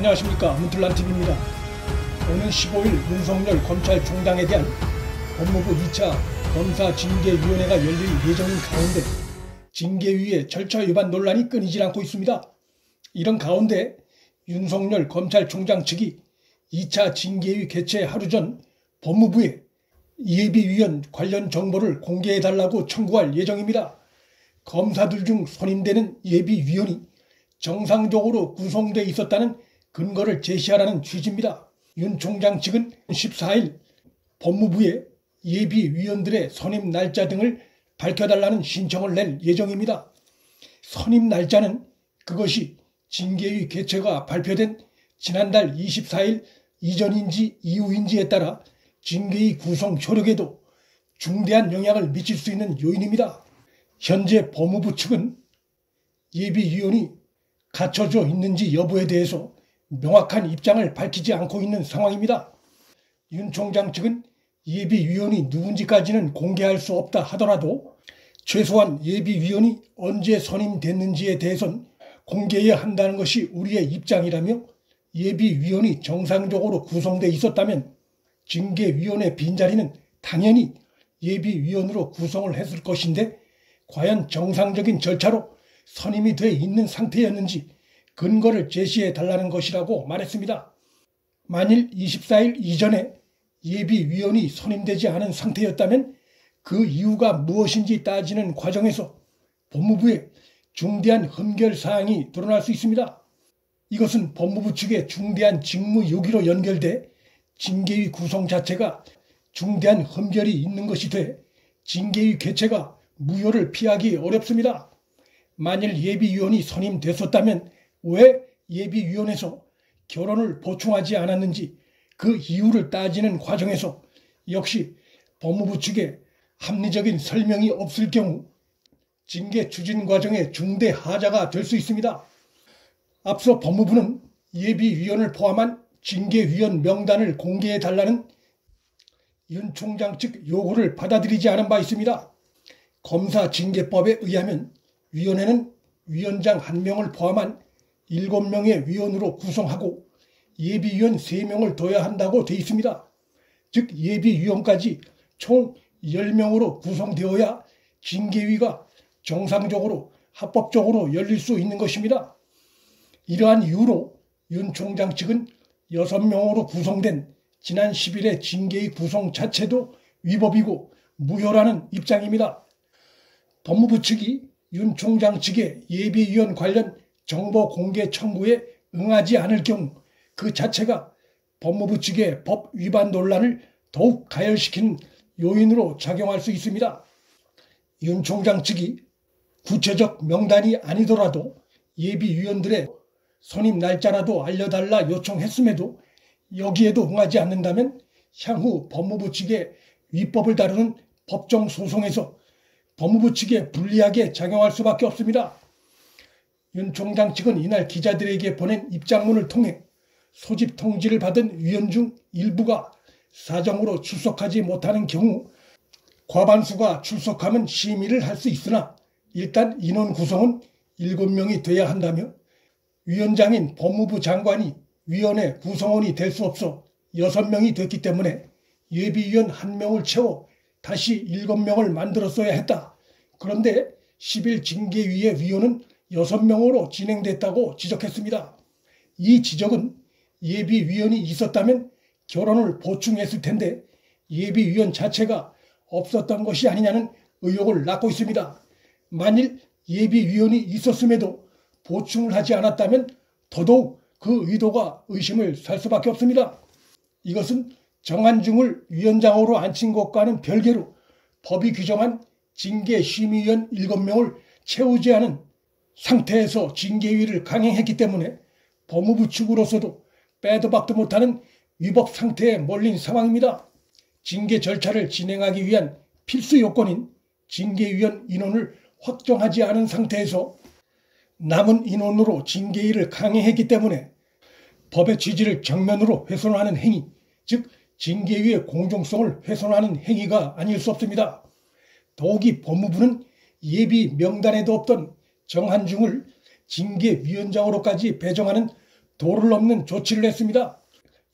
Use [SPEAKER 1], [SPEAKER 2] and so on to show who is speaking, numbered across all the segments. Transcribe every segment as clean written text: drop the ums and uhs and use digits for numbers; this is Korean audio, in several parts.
[SPEAKER 1] 안녕하십니까, 문틀란TV입니다. 오는 15일 윤석열 검찰총장에 대한 법무부 2차 검사징계위원회가 열릴 예정인 가운데 징계위의 절차 위반 논란이 끊이질 않고 있습니다. 이런 가운데 윤석열 검찰총장 측이 2차 징계위 개최 하루 전 법무부에 예비위원 관련 정보를 공개해달라고 청구할 예정입니다. 검사들 중 선임되는 예비위원이 정상적으로 구성돼 있었다는 근거를 제시하라는 취지입니다. 윤 총장 측은 14일 법무부에 예비위원들의 선임 날짜 등을 밝혀달라는 신청을 낼 예정입니다. 선임 날짜는 그것이 징계위 개최가 발표된 지난달 24일 이전인지 이후인지에 따라 징계위 구성 효력에도 중대한 영향을 미칠 수 있는 요인입니다. 현재 법무부 측은 예비위원이 갖춰져 있는지 여부에 대해서 명확한 입장을 밝히지 않고 있는 상황입니다. 윤 총장 측은 예비위원이 누군지까지는 공개할 수 없다 하더라도 최소한 예비위원이 언제 선임됐는지에 대해선 공개해야 한다는 것이 우리의 입장이라며, 예비위원이 정상적으로 구성돼 있었다면 징계위원회 빈자리는 당연히 예비위원으로 구성을 했을 것인데 과연 정상적인 절차로 선임이 돼 있는 상태였는지 근거를 제시해 달라는 것이라고 말했습니다. 만일 24일 이전에 예비위원이 선임되지 않은 상태였다면 그 이유가 무엇인지 따지는 과정에서 법무부에 중대한 흠결사항이 드러날 수 있습니다. 이것은 법무부 측의 중대한 직무유기로 연결돼 징계위 구성 자체가 중대한 흠결이 있는 것이 돼 징계위 개최가 무효를 피하기 어렵습니다. 만일 예비위원이 선임됐었다면 왜 예비위원회에서 결론을 보충하지 않았는지 그 이유를 따지는 과정에서 역시 법무부 측에 합리적인 설명이 없을 경우 징계 추진 과정의 중대 하자가 될 수 있습니다. 앞서 법무부는 예비위원을 포함한 징계위원 명단을 공개해달라는 윤 총장 측 요구를 받아들이지 않은 바 있습니다. 검사징계법에 의하면 위원회는 위원장 1명을 포함한 7명의 위원으로 구성하고 예비위원 3명을 둬야 한다고 되어 있습니다. 즉 예비위원까지 총 10명으로 구성되어야 징계위가 정상적으로 합법적으로 열릴 수 있는 것입니다. 이러한 이유로 윤 총장 측은 6명으로 구성된 지난 10일의 징계위 구성 자체도 위법이고 무효라는 입장입니다. 법무부 측이 윤 총장 측의 예비위원 관련 정보 공개 청구에 응하지 않을 경우 그 자체가 법무부 측의 법 위반 논란을 더욱 가열시키는 요인으로 작용할 수 있습니다. 윤 총장 측이 구체적 명단이 아니더라도 예비위원들의 선임 날짜라도 알려달라 요청했음에도 여기에도 응하지 않는다면 향후 법무부 측의 위법을 다루는 법정 소송에서 법무부 측에 불리하게 작용할 수밖에 없습니다. 윤 총장 측은 이날 기자들에게 보낸 입장문을 통해 소집 통지를 받은 위원 중 일부가 사정으로 출석하지 못하는 경우 과반수가 출석하면 심의를 할 수 있으나 일단 인원 구성은 7명이 돼야 한다며, 위원장인 법무부 장관이 위원회 구성원이 될 수 없어 6명이 됐기 때문에 예비위원 1명을 채워 다시 7명을 만들었어야 했다. 그런데 10일 징계위의 위원은 6명으로 진행됐다고 지적했습니다. 이 지적은 예비위원이 있었다면 결론을 보충했을 텐데 예비위원 자체가 없었던 것이 아니냐는 의혹을 낳고 있습니다. 만일 예비위원이 있었음에도 보충을 하지 않았다면 더더욱 그 의도가 의심을 살 수밖에 없습니다. 이것은 정한중을 위원장으로 앉힌 것과는 별개로 법이 규정한 징계심의위원 7명을 채우지 않은 상태에서 징계위를 강행했기 때문에 법무부 측으로서도 빼도 박도 못하는 위법 상태에 몰린 상황입니다. 징계 절차를 진행하기 위한 필수 요건인 징계위원 인원을 확정하지 않은 상태에서 남은 인원으로 징계위를 강행했기 때문에 법의 취지를 정면으로 훼손하는 행위, 즉 징계위의 공정성을 훼손하는 행위가 아닐 수 없습니다. 더욱이 법무부는 예비 명단에도 없던 정한중을 징계위원장으로까지 배정하는 도를 넘는 조치를 했습니다.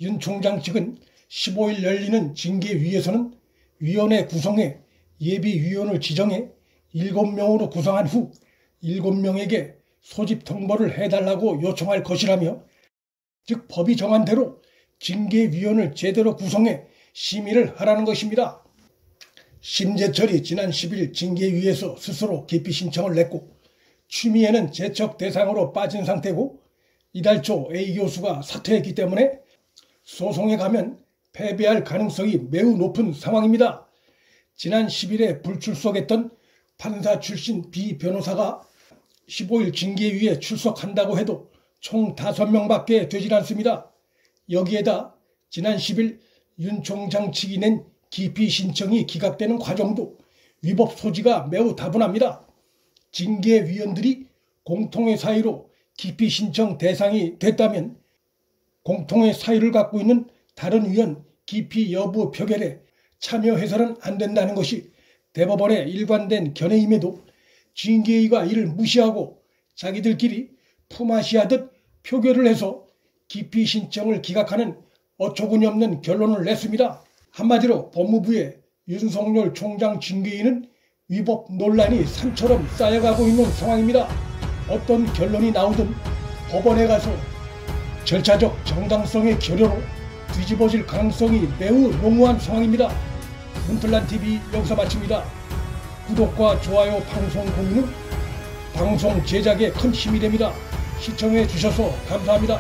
[SPEAKER 1] 윤 총장 측은 15일 열리는 징계위에서는 위원회 구성에 예비위원을 지정해 7명으로 구성한 후 7명에게 소집 통보를 해달라고 요청할 것이라며, 즉 법이 정한 대로 징계위원을 제대로 구성해 심의를 하라는 것입니다. 심재철이 지난 10일 징계위에서 스스로 기피 신청을 냈고 추미애는 제척 대상으로 빠진 상태고 이달 초 A 교수가 사퇴했기 때문에 소송에 가면 패배할 가능성이 매우 높은 상황입니다. 지난 10일에 불출석했던 판사 출신 B 변호사가 15일 징계위에 출석한다고 해도 총 5명밖에 되질 않습니다. 여기에다 지난 10일 윤 총장 측이 낸 기피 신청이 기각되는 과정도 위법 소지가 매우 다분합니다. 징계위원들이 공통의 사유로 기피 신청 대상이 됐다면 공통의 사유를 갖고 있는 다른 위원 기피 여부 표결에 참여해서는 안 된다는 것이 대법원의 일관된 견해임에도 징계위가 이를 무시하고 자기들끼리 품앗이하듯 표결을 해서 기피 신청을 기각하는 어처구니 없는 결론을 냈습니다. 한마디로 법무부의 윤석열 총장 징계위는 위법 논란이 산처럼 쌓여가고 있는 상황입니다. 어떤 결론이 나오든 법원에 가서 절차적 정당성의 결여로 뒤집어질 가능성이 매우 농후한 상황입니다. 문틀란TV 여기서 마칩니다. 구독과 좋아요, 방송 공유는 방송 제작에 큰 힘이 됩니다. 시청해 주셔서 감사합니다.